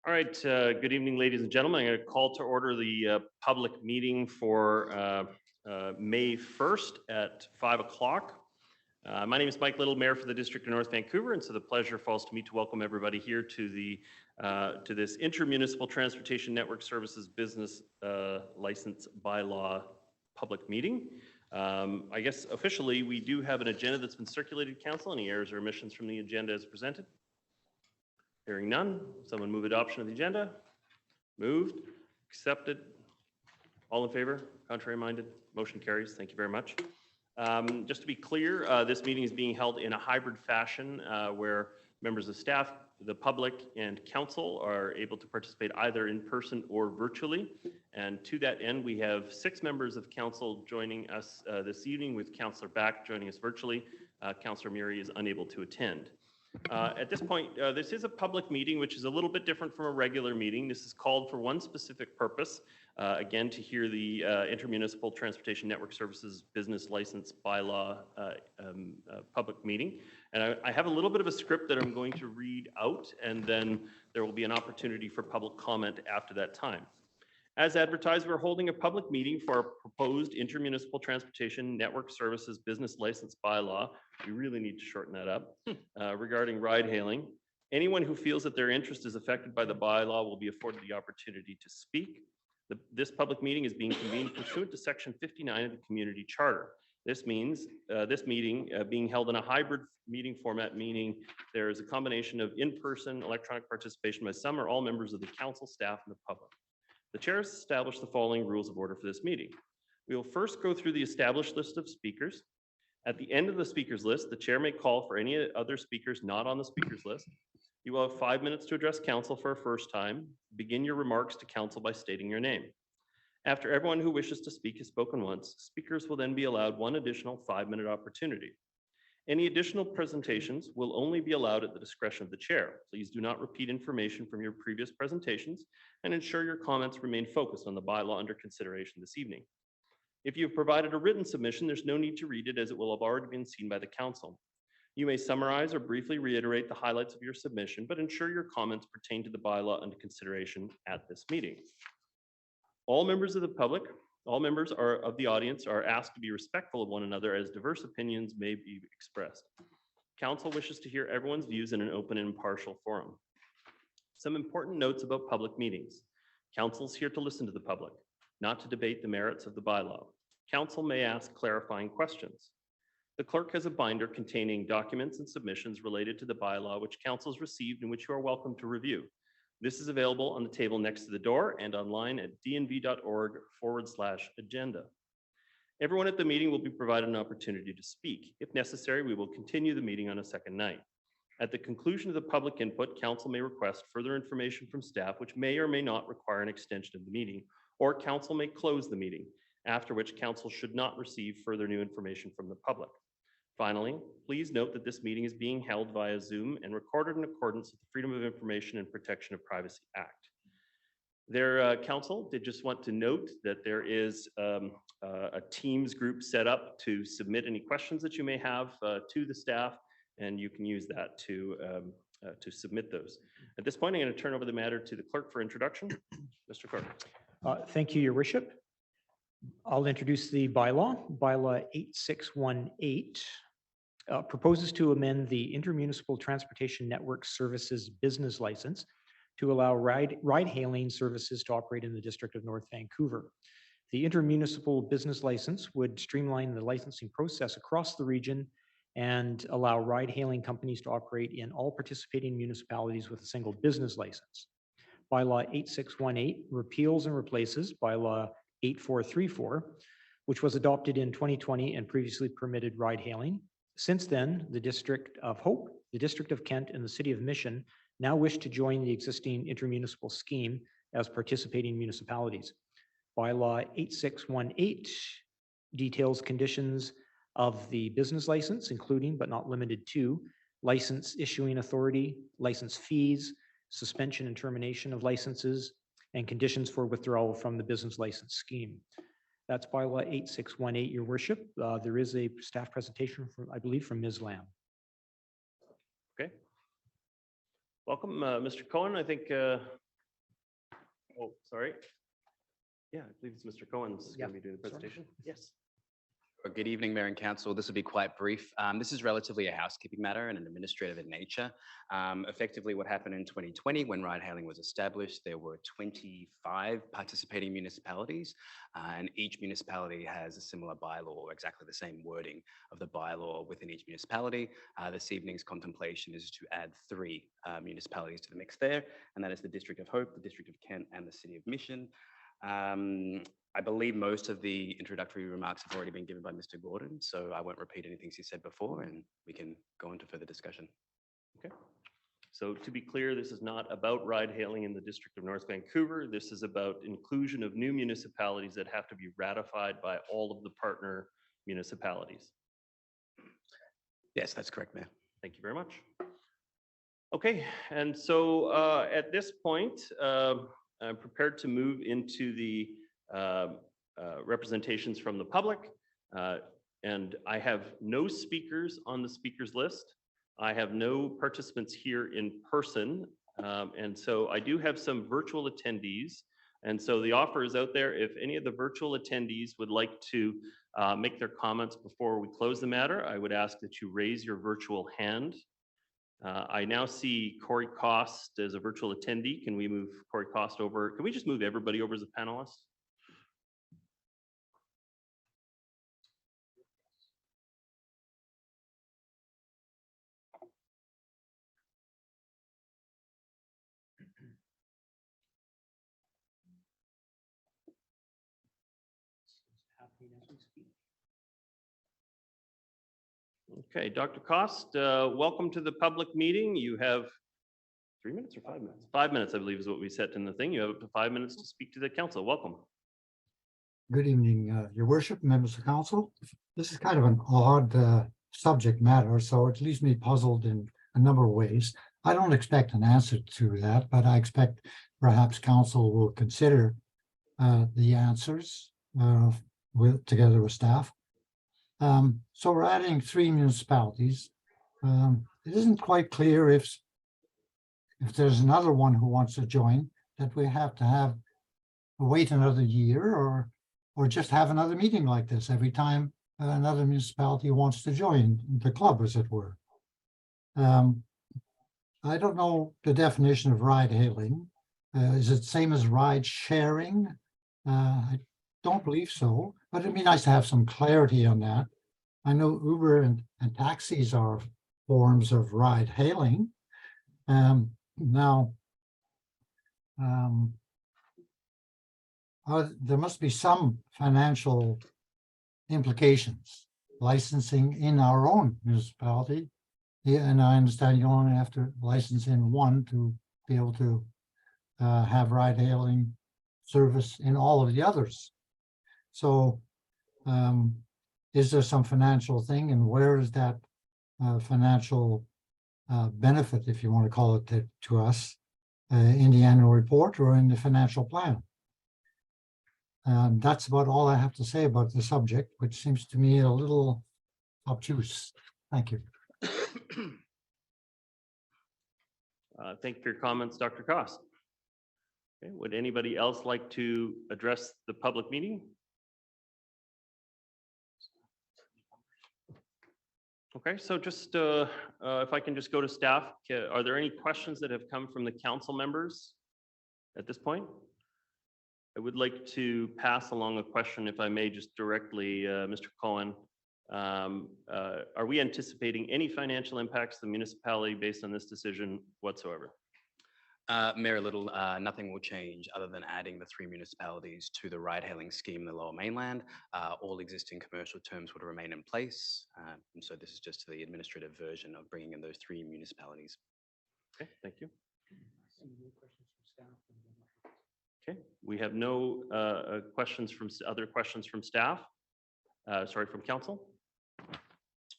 All right, good evening, ladies and gentlemen. I'm going to call to order the public meeting for May 1st at 5 o'clock. My name is Mike Little, Mayor for the District of North Vancouver, and so the pleasure falls to me to welcome everybody here to this Intermunicipal Transportation Network Services Business License Bylaw public meeting. I guess officially we do have an agenda that's been circulated, Council. Any errors or omissions from the agenda as presented? Hearing none, someone move adoption of the agenda. Moved, accepted. All in favor? Contrary minded? Motion carries. Thank you very much. Just to be clear, this meeting is being held in a hybrid fashion where members of staff, the public, and council are able to participate either in person or virtually. And to that end, we have 6 members of council joining us this evening, with Councillor Back joining us virtually. Councillor Murray is unable to attend. At this point, this is a public meeting, which is a little bit different from a regular meeting. This is called for one specific purpose, again, to hear the Intermunicipal Transportation Network Services Business License Bylaw public meeting. And I have a little bit of a script that I'm going to read out, and then there will be an opportunity for public comment after that time. As advertised, we're holding a public meeting for our proposed Intermunicipal Transportation Network Services Business License Bylaw. We really need to shorten that up, regarding ride hailing. Anyone who feels that their interest is affected by the bylaw will be afforded the opportunity to speak. This public meeting is being convened pursuant to Section 59 of the Community Charter. This means this meeting being held in a hybrid meeting format, meaning there is a combination of in-person electronic participation by some or all members of the council, staff, and the public. The chair has established the following rules of order for this meeting. We will first go through the established list of speakers. At the end of the speakers list, the chair may call for any other speakers not on the speakers list. You will have 5 minutes to address council for a first time. Begin your remarks to council by stating your name. After everyone who wishes to speak has spoken once, speakers will then be allowed one additional 5-minute opportunity. Any additional presentations will only be allowed at the discretion of the chair. Please do not repeat information from your previous presentations and ensure your comments remain focused on the bylaw under consideration this evening. If you have provided a written submission, there's no need to read it, as it will have already been seen by the council. You may summarize or briefly reiterate the highlights of your submission, but ensure your comments pertain to the bylaw under consideration at this meeting. All members of the public, all members of the audience are asked to be respectful of one another, as diverse opinions may be expressed. Council wishes to hear everyone's views in an open and impartial forum. Some important notes about public meetings. Council is here to listen to the public, not to debate the merits of the bylaw. Council may ask clarifying questions. The clerk has a binder containing documents and submissions related to the bylaw which council has received and which you are welcome to review. This is available on the table next to the door and online at dnv.org/agenda. Everyone at the meeting will be provided an opportunity to speak. If necessary, we will continue the meeting on a second night. At the conclusion of the public input, council may request further information from staff, which may or may not require an extension of the meeting, or council may close the meeting, after which council should not receive further new information from the public. Finally, please note that this meeting is being held via Zoom and recorded in accordance with the Freedom of Information and Protection of Privacy Act. Council did just want to note that there is a Teams group set up to submit any questions that you may have to the staff, and you can use that to submit those. At this point, I'm going to turn over the matter to the clerk for introduction. Mr. Clerk. Thank you, Your Worship. I'll introduce the bylaw. Bylaw 8618 proposes to amend the Intermunicipal Transportation Network Services Business License to allow ride-hailing services to operate in the District of North Vancouver. The Intermunicipal Business License would streamline the licensing process across the region and allow ride-hailing companies to operate in all participating municipalities with a single business license. Bylaw 8618 repeals and replaces Bylaw 8434, which was adopted in 2020 and previously permitted ride-hailing. Since then, the District of Hope, the District of Kent, and the City of Mission now wish to join the existing intermunicipal scheme as participating municipalities. Bylaw 8618 details conditions of the business license, including but not limited to license issuing authority, license fees, suspension and termination of licenses, and conditions for withdrawal from the business license scheme. That's bylaw 8618, Your Worship. There is a staff presentation from, I believe, from Ms. Lamb. Okay. Welcome, Mr. Cohen. I think Oh, sorry. Yeah, I believe it's Mr. Cohen's Yeah, going to be doing the sorry. presentation. Yes. Good evening, Mayor and Council. This will be quite brief. This is relatively a housekeeping matter and an administrative in nature. Effectively, what happened in 2020 when ride-hailing was established, there were 25 participating municipalities, and each municipality has a similar bylaw or exactly the same wording of the bylaw within each municipality. This evening's contemplation is to add 3 municipalities to the mix there, and that is the District of Hope, the District of Kent, and the City of Mission. I believe most of the introductory remarks have already been given by Mr. Gordon, so I won't repeat anything he said before, and we can go into further discussion. Okay. So to be clear, this is not about ride-hailing in the District of North Vancouver. This is about inclusion of new municipalities that have to be ratified by all of the partner municipalities. Yes, that's correct, Mayor. Thank you very much. Okay, and so at this point, I'm prepared to move into the representations from the public. And I have no speakers on the speakers list. I have no participants here in person. And so I do have some virtual attendees. And so the offer is out there. If any of the virtual attendees would like to make their comments before we close the matter, I would ask that you raise your virtual hand. I now see Corey Cost as a virtual attendee. Can we move Corey Cost over? Can we just move everybody over as a panelist? Okay, Dr. Cost, welcome to the public meeting. You have 3 minutes or 5 minutes? 5 minutes, I believe, is what we set in the thing. You have up to 5 minutes to speak to the council. Welcome. Good evening, Your Worship, members of council. This is kind of an odd subject matter, so it leaves me puzzled in a number of ways. I don't expect an answer to that, but I expect perhaps council will consider the answers together with staff. So we're adding 3 municipalities. It isn't quite clear if there's another one who wants to join, that we have to wait another year or just have another meeting like this every time another municipality wants to join the club, as it were. I don't know the definition of ride hailing. Is it same as ride sharing? I don't believe so, but it'd be nice to have some clarity on that. I know Uber and taxis are forms of ride hailing. There must be some financial implications, licensing in our own municipality. Yeah, and I understand you only have to license in one to be able to have ride hailing service in all of the others. So is there some financial thing, and where is that financial benefit, if you want to call it, to us in the annual report or in the financial plan? That's about all I have to say about the subject, which seems to me a little obtuse. Thank you. Thank you for your comments, Dr. Cost. Okay, would anybody else like to address the public meeting? Okay, so just if I can just go to staff, are there any questions that have come from the council members at this point? I would like to pass along a question, if I may, just directly, Mr. Cohen. Are we anticipating any financial impacts to the municipality based on this decision whatsoever? Mayor Little, nothing will change other than adding the 3 municipalities to the ride-hailing scheme in the Lower Mainland. All existing commercial terms would remain in place. And so this is just the administrative version of bringing in those 3 municipalities. Okay, thank you. Okay, we have no other questions from staff, sorry, from council.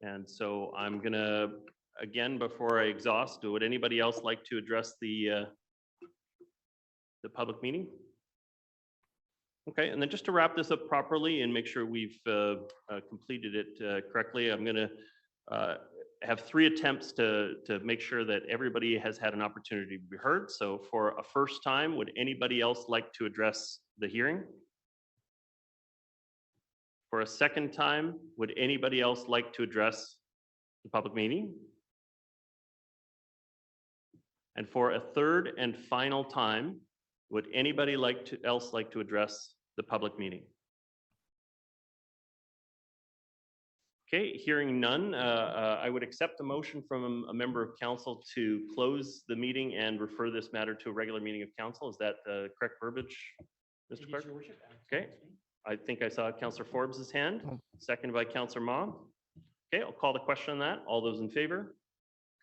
And so I'm gonna, again, before I exhaust, would anybody else like to address the public meeting? Okay, and then just to wrap this up properly and make sure we've completed it correctly, I'm gonna have 3 attempts to make sure that everybody has had an opportunity to be heard. So for a first time, would anybody else like to address the hearing? For a second time, would anybody else like to address the public meeting? And for a third and final time, would anybody else like to address the public meeting? Okay, hearing none, I would accept a motion from a member of council to close the meeting and refer this matter to a regular meeting of council. Is that the correct verbiage, Mr. Clerk? Okay, I think I saw Councillor Forbes's hand, seconded by Councillor Ma. Okay, I'll call the question on that. All those in favor?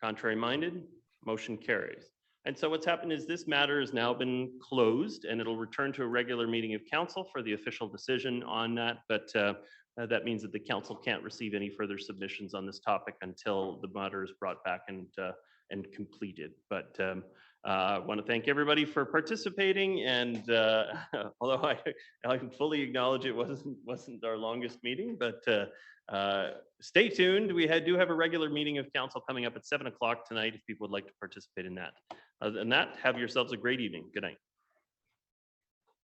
Contrary minded? Motion carries. And so what's happened is this matter has now been closed and it'll return to a regular meeting of council for the official decision on that. But that means that the council can't receive any further submissions on this topic until the matter is brought back and completed. But I want to thank everybody for participating. And although I can fully acknowledge it wasn't our longest meeting, but stay tuned. We do have a regular meeting of council coming up at 7 o'clock tonight if people would like to participate in that. Other than that, have yourselves a great evening. Good night.